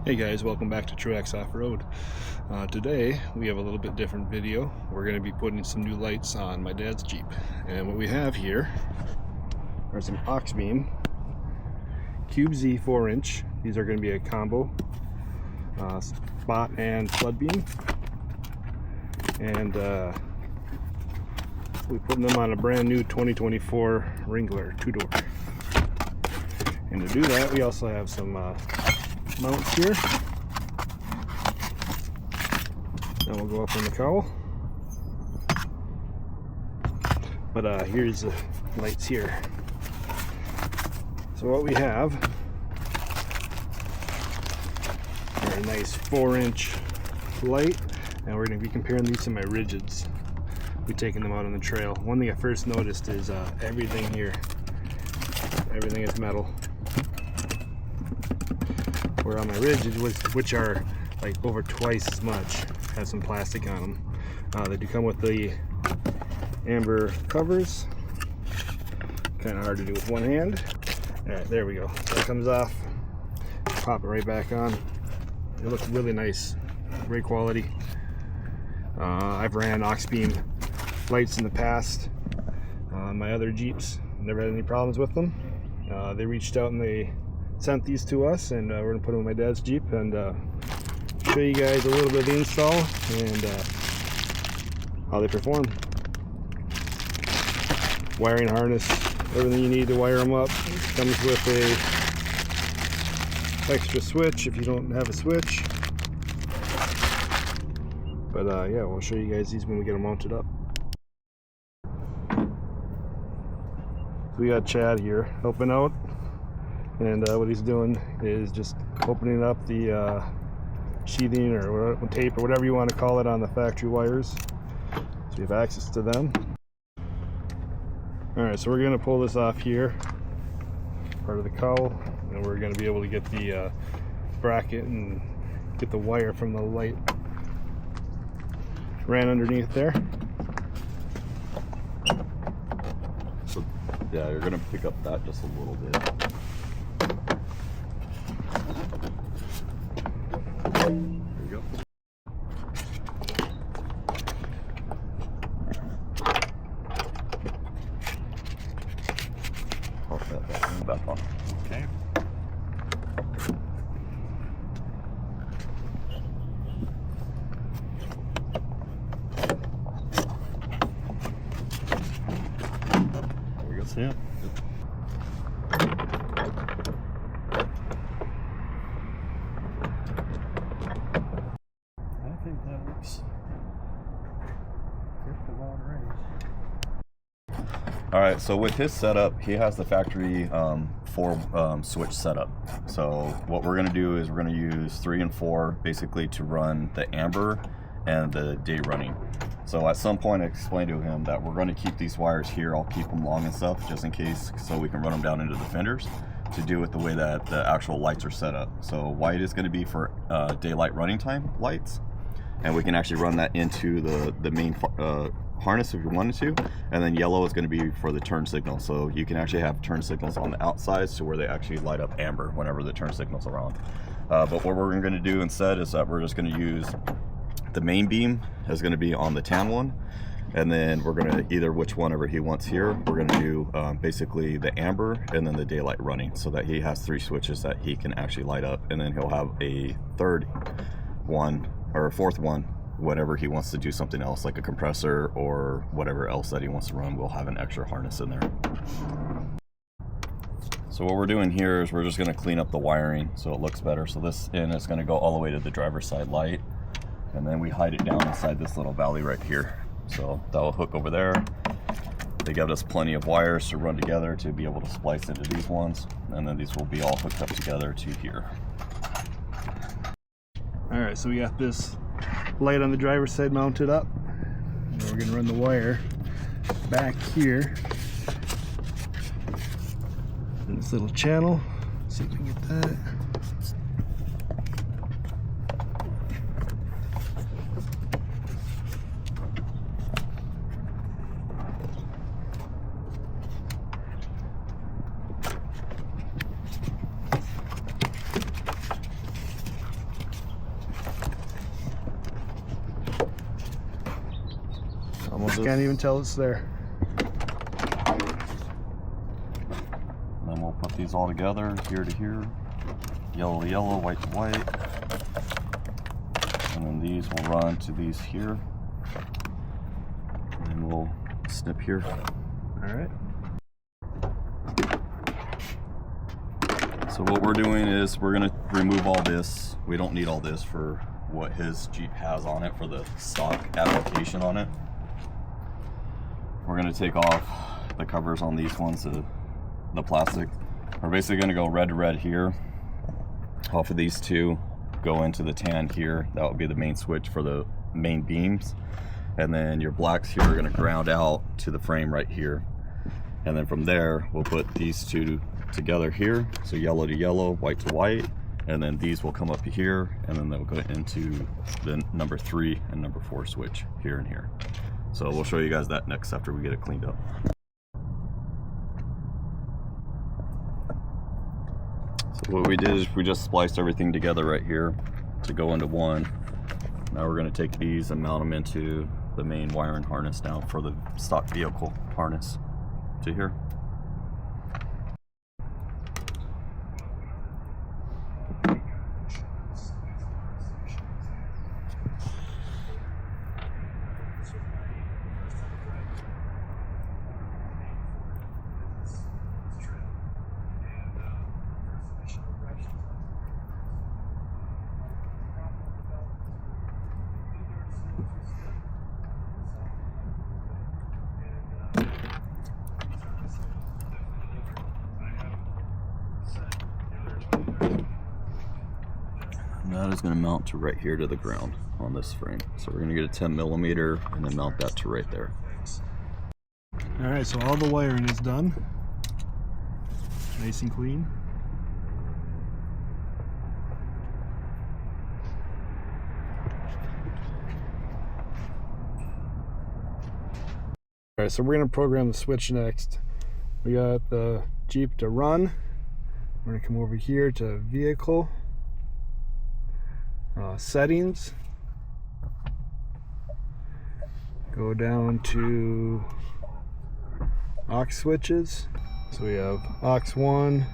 Hey guys, welcome back to Truex Off-Road. Today we have a little bit different video. We're going to be putting some new lights on my dad's Jeep. And what we have here are some Auxbeam Cube Z 4-inch. These are going to be a combo spot and flood beam. And we're putting them on a brand new 2024 Wrangler 2-door. And to do that, we also have some mounts here. And we'll go up in the cowl. But here's the lights here. So what we have are a nice 4-inch light, and we're going to be comparing these to my rigids. We're taking them out on the trail. One thing I first noticed is everything here, everything is metal. Where on my rigids, which are like over twice as much, have some plastic on them. They do come with the amber covers. Kind of hard to do with one hand. Alright, there we go. That comes off. Pop it right back on. It looks really nice. Great quality. I've ran Auxbeam lights in the past on my other Jeeps. Never had any problems with them. They reached out and they sent these to us, and we're going to put them in my dad's Jeep and show you guys a little bit of the install and how they perform. Wiring harness, everything you need to wire them up. It comes with a extra switch if you don't have a switch. But yeah, we'll show you guys these when we get them mounted up. So we got Chad here helping out. And what he's doing is just opening up the sheathing or tape or whatever you want to call it on the factory wires, so you have access to them. Alright, so we're going to pull this off here, part of the cowl, and we're going to be able to get the bracket and get the wire from the light ran underneath there. So yeah, you're going to pick up that just a little bit. There you go. Pop that back on. Okay. There we go, Sam. All right, so with his setup, he has the factory 4 switch setup. So what we're gonna do is we're gonna use 3 and 4 basically to run the amber and the day running. So at some point I explained to him that we're gonna keep these wires here. I'll keep them long and stuff just in case, so we can run them down into the fenders to do with the way that the actual lights are set up. So white is gonna be for daylight running time lights, and we can actually run that into the main harness if you wanted to, and then yellow is going to be for the turn signal. So you can actually have turn signals on the outsides to where they actually light up amber whenever the turn signals are on. But what we're going to do instead is that we're just going to use the main beam is going to be on the tan one, and then we're going to either which one ever he wants here. We're going to do basically the amber and then the daylight running, so that he has 3 switches that he can actually light up, and then he'll have a third one or a fourth one whenever he wants to do something else, like a compressor or whatever else that he wants to run. We'll have an extra harness in there. So what we're doing here is we're just going to clean up the wiring so it looks better. So this end is going to go all the way to the driver's side light, and then we hide it down inside this little valley right here. So that will hook over there. They give us plenty of wires to run together to be able to splice into these ones, and then these will be all hooked up together to here. Alright, so we got this light on the driver's side mounted up, and we're going to run the wire back here in this little channel. See if we can get that. Just can't even tell it's there. And then we'll put these all together, here to here, yellow to yellow, white to white. And then these will run to these here. And then we'll snip here. All right. So what we're doing is we're gonna remove all this. We don't need all this for what his Jeep has on it, for the stock application on it. We're gonna take off the covers on these ones, the plastic. We're basically gonna go red to red here. Off of these two, go into the tan here. That would be the main switch for the main beams. And then your blacks here are gonna ground out to the frame right here. And then from there, we'll put these two together here. So yellow to yellow, white to white. And then these will come up here, and then they'll go into the number 3 and number 4 switch here and here. So we'll show you guys that next after we get it cleaned up. So what we did is we just spliced everything together right here to go into one. Now we're going to take these and mount them into the main wiring harness now for the stock vehicle harness to here. That is going to mount to right here to the ground on this frame. So we're going to get a 10 millimeter and then mount that to right there. All right, so all the wiring is done. Nice and clean. All right, so we're going to program the switch next. We got the Jeep to run. We're going to come over here to vehicle. Settings, go down to aux switches. So we have aux 1,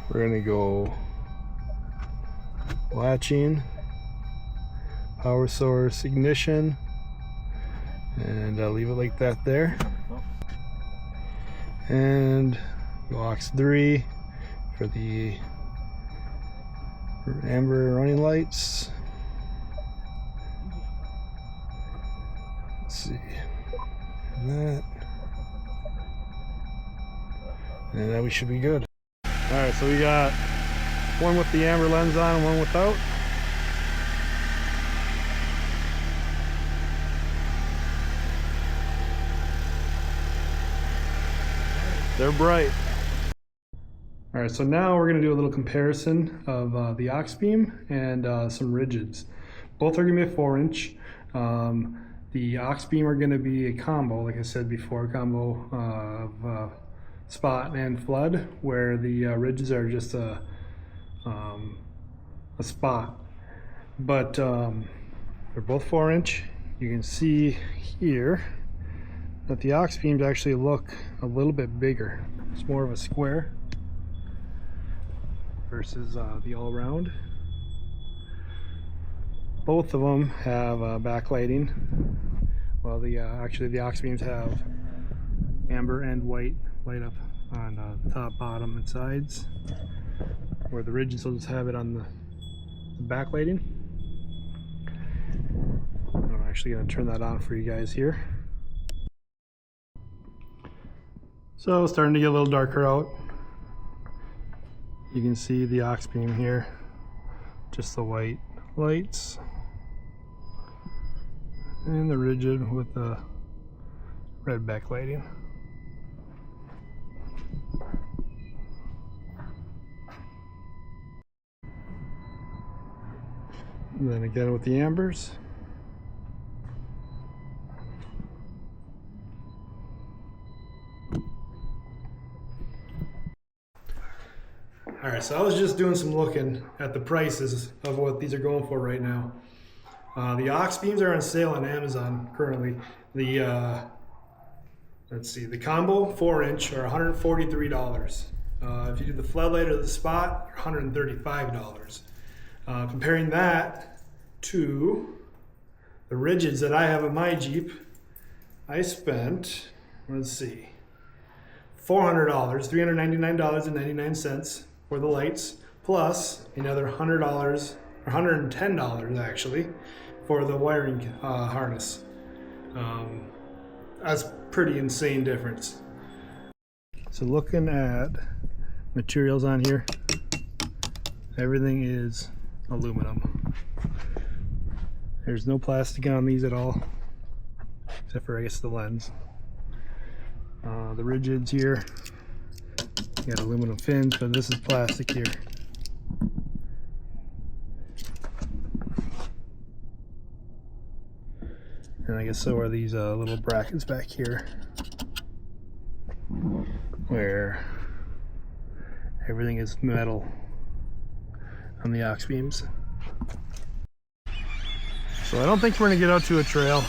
we're going to go latching, power source, ignition, and I'll leave it like that there. And go aux 3 for the amber running lights. Let's see. And then we should be good. Alright, so we got one with the amber lens on and one without. They're bright. All right, so now we're gonna do a little comparison of the Auxbeam and some rigids. Both are gonna be a 4-inch. The Auxbeam are gonna be a combo, like I said before, a combo of spot and flood, where the rigids are just a spot. But they're both 4-inch. You can see here that the Auxbeams actually look a little bit bigger. It's more of a square versus the all-round. Both of them have backlighting. Well, actually the Auxbeams have amber and white light up on the top, bottom, and sides, where the rigids will just have it on the backlighting. I'm actually going to turn that on for you guys here. So starting to get a little darker out. You can see the Auxbeam here, just the white lights, and the rigid with the red backlighting. And then again with the ambers. Alright, so I was just doing some looking at the prices of what these are going for right now. The Auxbeams are on sale on Amazon currently. The let's see, the combo 4-inch are $143. If you do the floodlight or the spot, $135. Comparing that to the rigids that I have in my Jeep, I spent, let's see, $400, $399.99 for the lights, plus another $100, or $110 actually, for the wiring harness. That's pretty insane difference. So looking at materials on here, everything is aluminum. There's no plastic on these at all, except for I guess the lens. The rigids here, you got aluminum fins, but this is plastic here. And I guess so are these little brackets back here, where everything is metal on the Auxbeams. So I don't think we're gonna get out to a trail.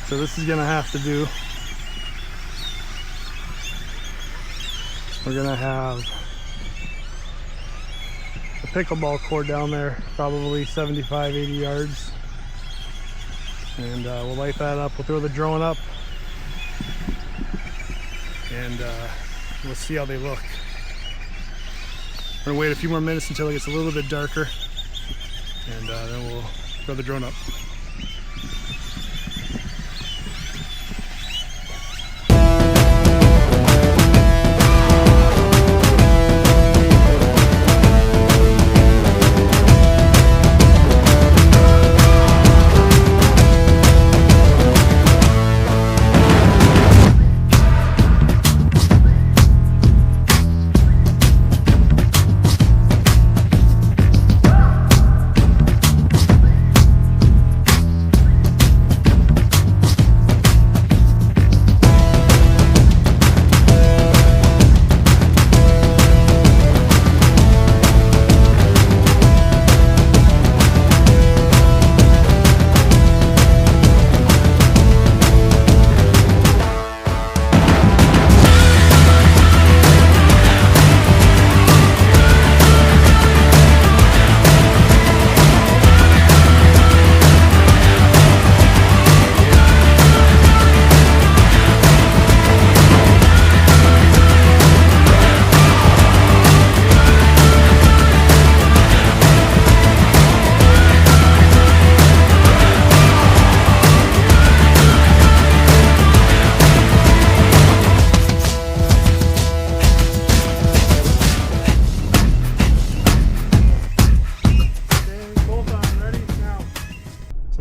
So this is gonna have to do. We're gonna have a pickleball court down there, probably 75, 80 yards. And we'll light that up, we'll throw the drone up, and we'll see how they look. We're gonna wait a few more minutes until it gets a little bit darker, and then we'll throw the drone up.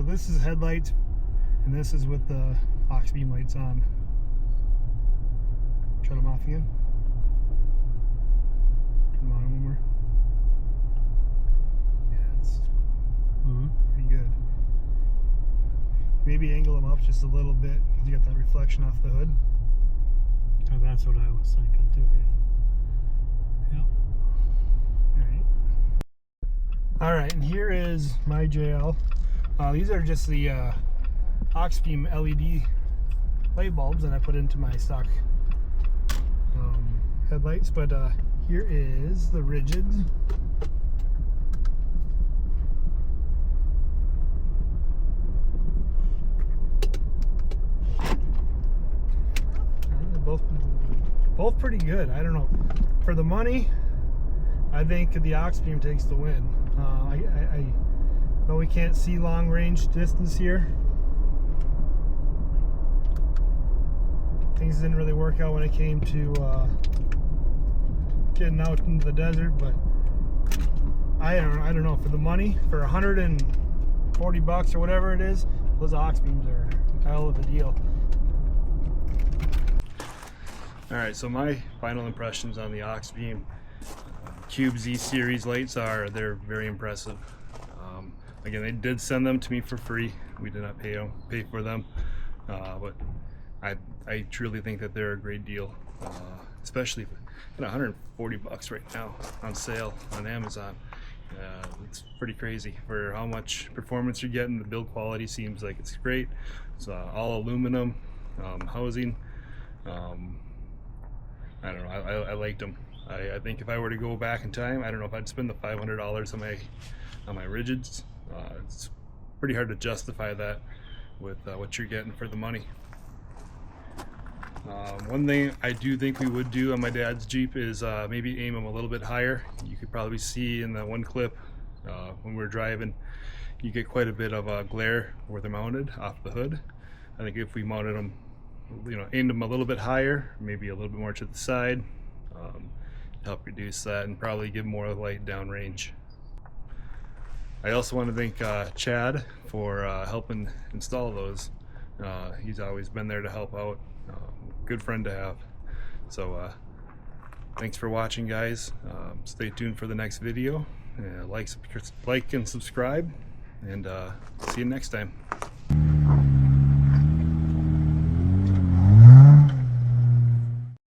This is headlights, and this is with the Auxbeam lights on. Shut them off again. Turn them on one more. Yeah, it's pretty good. Maybe angle them up just a little bit because you got that reflection off the hood. Oh, that's what I was thinking too, yeah. Yep. Alright, and here is my JL. These are just the Auxbeam LED light bulbs that I put into my stock headlights, but here is the rigids. They're both pretty good. I don't know. For the money, I think the Auxbeam takes the win. Though we can't see long range distance here, things didn't really work out when it came to getting out into the desert, but I don't know, for the money, for $140 or whatever it is, those Auxbeams are a hell of a deal. Alright, so my final impressions on the Auxbeam Cube Z series lights are, they're very impressive. Again, they did send them to me for free. We did not pay for them, but I truly think that they're a great deal, especially at $140 right now on sale on Amazon. It's pretty crazy for how much performance you're getting. The build quality seems like it's great. It's all aluminum housing. I don't know, I liked them. I think if I were to go back in time, I don't know if I'd spend the $500 on my rigids. It's pretty hard to justify that with what you're getting for the money. One thing I do think we would do on my dad's Jeep is maybe aim them a little bit higher. You could probably see in the one clip when we're driving, you get quite a bit of glare where they're mounted off the hood. I think if we mounted them, aimed them a little bit higher, maybe a little bit more to the side, help reduce that and probably give more light downrange. I also want to thank Chad for helping install those. He's always been there to help out. Good friend to have. So thanks for watching, guys. Stay tuned for the next video. Like and subscribe, and see you next time.